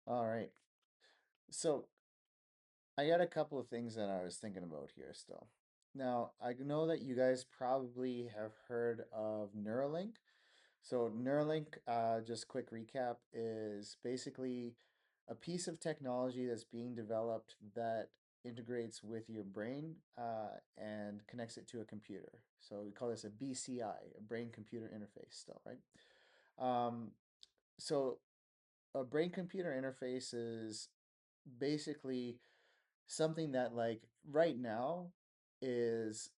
All right. So I got a couple of things that I was thinking about here still. Now, I know that you guys probably have heard of Neuralink. So Neuralink, just quick recap, is basically a piece of technology that's being developed that integrates with your brain and connects it to a computer. So we call this a BCI, a brain-computer interface still, right? Um, so a brain-computer interface is basically something that like right now is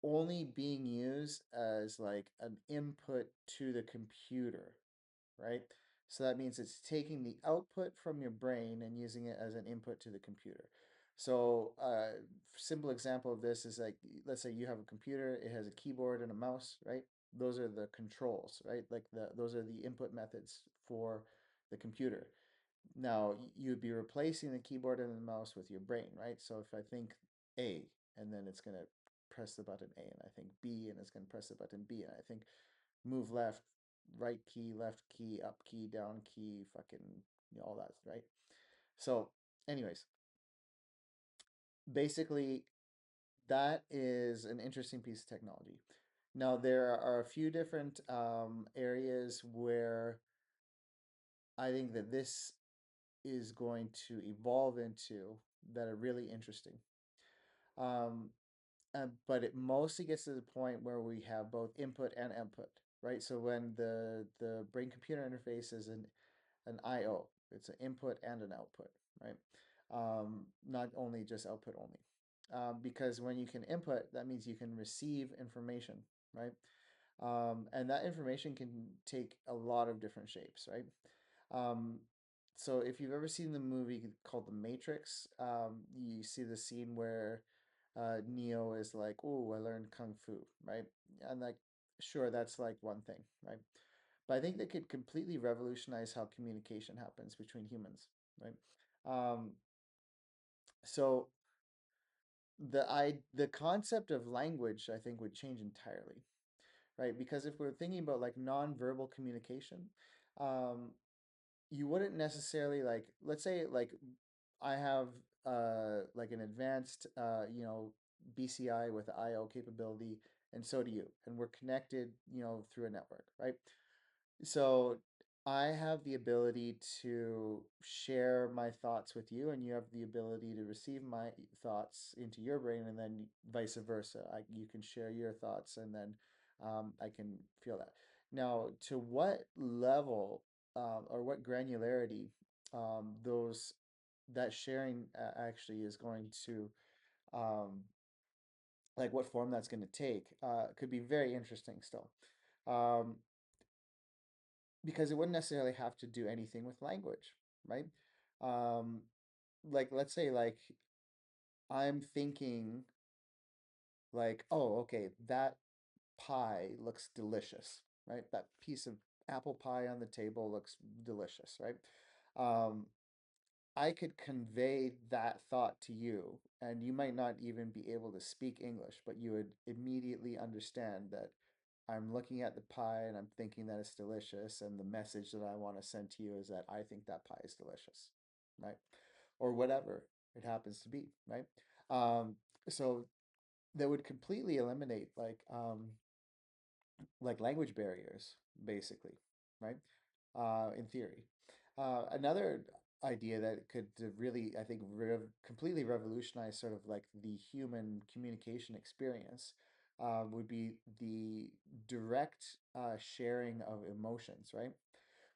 only being used as like an input to the computer, right? So that means it's taking the output from your brain and using it as an input to the computer. So, simple example of this is like, let's say you have a computer, it has a keyboard and a mouse, right? Those are the controls, right? Like those are the input methods for the computer. Now, you'd be replacing the keyboard and the mouse with your brain, right? So if I think A, and then it's going to press the button A, and I think B, and it's going to press the button B, and I think move left, right key, left key, up key, down key, fucking, all that, right? So, anyways, basically, that is an interesting piece of technology. Now, there are a few different areas where I think that this is going to evolve into that are really interesting. Um, but it mostly gets to the point where we have both input and output, right? So when the brain computer interface is an I/O, it's an input and an output, right? Not only just output only. Because when you can input, that means you can receive information, right? And that information can take a lot of different shapes, right? Um, so if you've ever seen the movie called The Matrix, you see the scene where Neo is like, "Oh, I learned kung fu," right? And like, sure, that's like one thing, right? But I think they could completely revolutionize how communication happens between humans, right? Um, so the concept of language, I think, would change entirely, right? Because if we're thinking about like nonverbal communication, um, you wouldn't necessarily like, let's say like I have like an advanced BCI with IO capability, and so do you, and we're connected, through a network, right? So I have the ability to share my thoughts with you, and you have the ability to receive my thoughts into your brain, and then vice versa. You can share your thoughts, and then I can feel that. Now, to what level or what granularity those that sharing actually is going to um, like what form that's going to take could be very interesting still. Um, because it wouldn't necessarily have to do anything with language, right? Um, like let's say like I'm thinking like, oh, okay, that pie looks delicious, right? That piece of apple pie on the table looks delicious, right? Um, I could convey that thought to you, and you might not even be able to speak English, but you would immediately understand that I'm looking at the pie and I'm thinking that it's delicious, and the message that I want to send to you is that I think that pie is delicious, right? Or whatever it happens to be, right? Um, so that would completely eliminate like language barriers, basically, right? In theory. Another idea that could really, I think, completely revolutionize sort of like the human communication experience would be the direct sharing of emotions, right?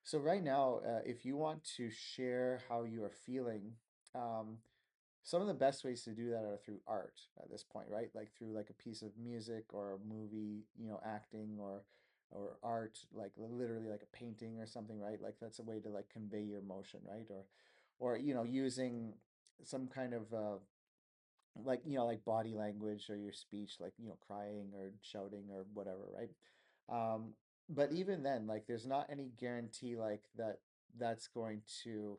So right now, if you want to share how you are feeling, um, some of the best ways to do that are through art at this point, right? Like through like a piece of music or a movie, acting or art, like literally like a painting or something, right? Like that's a way to like convey your emotion, right? Or using some kind of like like body language or your speech, like crying or shouting or whatever, right? But even then, like there's not any guarantee like that's going to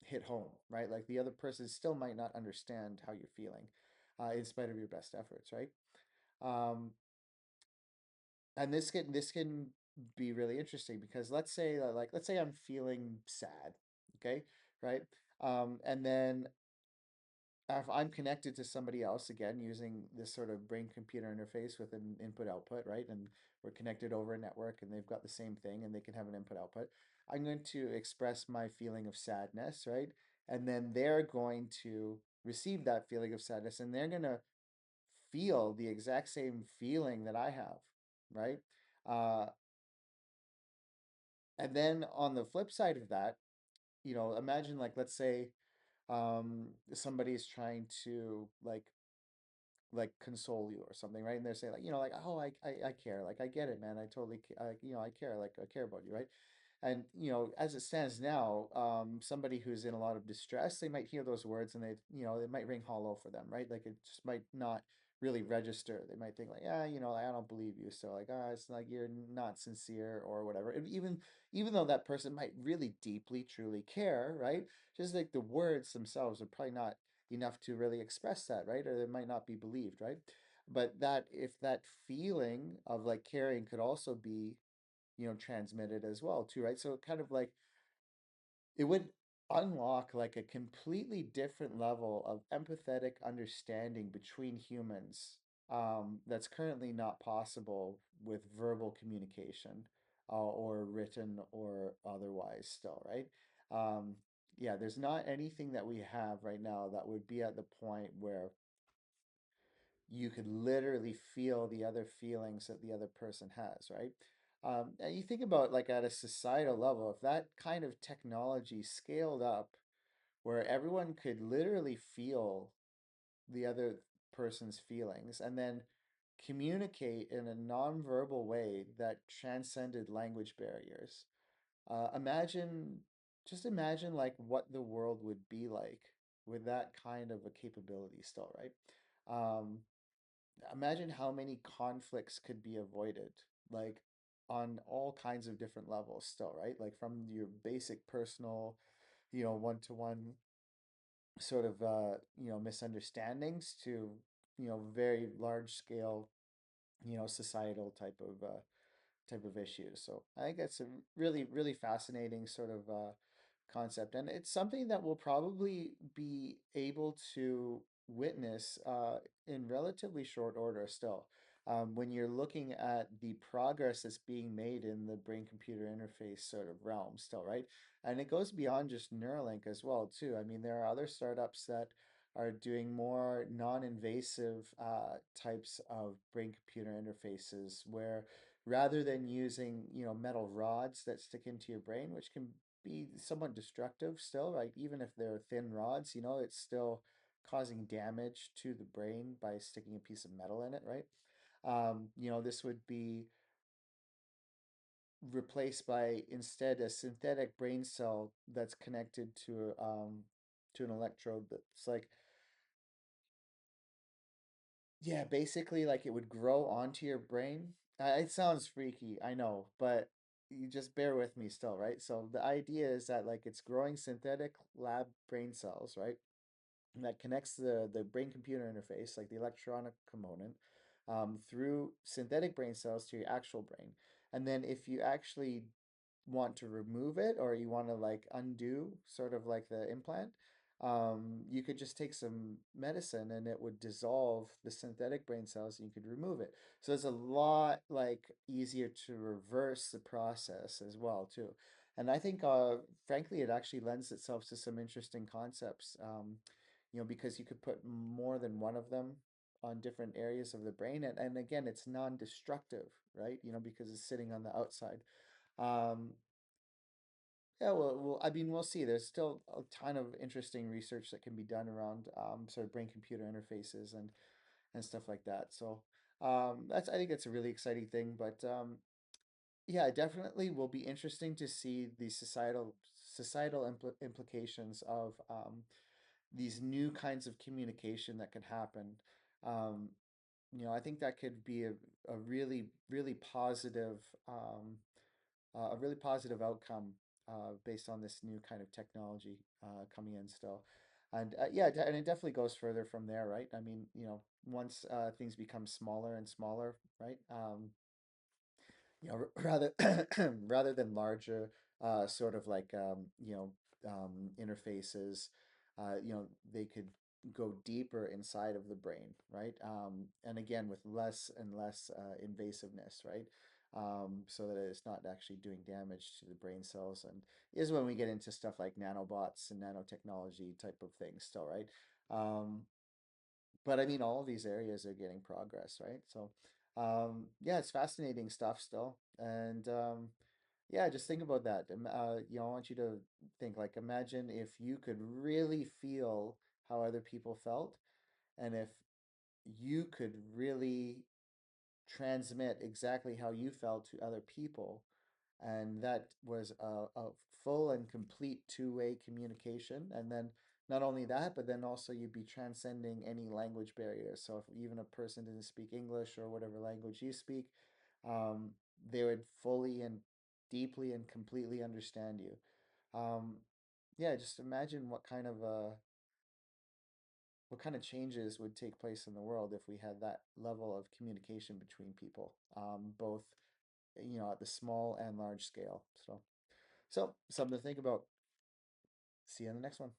hit home, right? Like the other person still might not understand how you're feeling, in spite of your best efforts, right? Um, and this can be really interesting because let's say I'm feeling sad, okay, right? And then if I'm connected to somebody else again using this sort of brain computer interface with an input output, right? And we're connected over a network and they've got the same thing and they can have an input output. I'm going to express my feeling of sadness, right? And then they're going to receive that feeling of sadness and they're going to feel the exact same feeling that I have, right? Uh, and then on the flip side of that, imagine like let's say somebody's trying to like console you or something, right? And they're saying like, like, oh, I care, like I get it, man, I totally, I care, like I care about you, right? And as it stands now, somebody who's in a lot of distress, they might hear those words and it might ring hollow for them, right? Like it just might not really register. They might think like, yeah, like, I don't believe you. So like, ah, it's like you're not sincere or whatever. And even though that person might really deeply, truly care, right? Just like the words themselves are probably not enough to really express that, right? Or they might not be believed, right? But that if that feeling of like caring could also be transmitted as well too, right? So kind of like it would unlock like a completely different level of empathetic understanding between humans, that's currently not possible with verbal communication, or written or otherwise still, right? Um, yeah, there's not anything that we have right now that would be at the point where you could literally feel the other feelings that the other person has, right? And you think about like at a societal level, if that kind of technology scaled up where everyone could literally feel the other person's feelings and then communicate in a nonverbal way that transcended language barriers. Imagine, just imagine like what the world would be like with that kind of a capability still, right? Um, Imagine how many conflicts could be avoided, like on all kinds of different levels still, right? Like from your basic personal, one-to-one sort of misunderstandings to, very large scale, societal type of issues. So I think that's a really, really fascinating sort of concept. And it's something that we'll probably be able to witness in relatively short order still. When you're looking at the progress that's being made in the brain computer interface sort of realm still, right? And it goes beyond just Neuralink as well, too. I mean, there are other startups that are doing more non-invasive types of brain computer interfaces where rather than using metal rods that stick into your brain, which can be somewhat destructive still, right? Even if they're thin rods, it's still causing damage to the brain by sticking a piece of metal in it, right? This would be replaced by instead a synthetic brain cell that's connected to an electrode that's like, yeah, basically like it would grow onto your brain. It sounds freaky, I know, but you just bear with me still, right? So the idea is that like it's growing synthetic lab brain cells, right? That connects the brain computer interface, like the electronic component, through synthetic brain cells to your actual brain. And then if you actually want to remove it or you want to like undo sort of like the implant, you could just take some medicine and it would dissolve the synthetic brain cells and you could remove it. So it's a lot like easier to reverse the process as well too. And I think frankly it actually lends itself to some interesting concepts, because you could put more than one of them on different areas of the brain, and again it's non-destructive, right? Because it's sitting on the outside. um, yeah, well, I mean, we'll see. There's still a ton of interesting research that can be done around sort of brain-computer interfaces and stuff like that. So I think that's a really exciting thing. But yeah, it definitely will be interesting to see the societal implications of these new kinds of communication that can happen. Um, I think that could be a really, really positive a really positive outcome based on this new kind of technology coming in still. And yeah, and it definitely goes further from there, right? I mean, once things become smaller and smaller, right? rather rather than larger sort of like interfaces, they could go deeper inside of the brain, right? And again, with less and less invasiveness, right? So that it's not actually doing damage to the brain cells, and is when we get into stuff like nanobots and nanotechnology type of things still, right? Um, but I mean, all of these areas are getting progress, right? So, yeah, it's fascinating stuff still. And yeah, just think about that. I want you to think like, imagine if you could really feel how other people felt, and if you could really transmit exactly how you felt to other people, and that was a full and complete two-way communication. And then not only that, but then also you'd be transcending any language barriers. So if even a person didn't speak English or whatever language you speak, um, they would fully and deeply and completely understand you. Um, yeah, just imagine what kind of changes would take place in the world if we had that level of communication between people, both at the small and large scale. So something to think about. See you on the next one.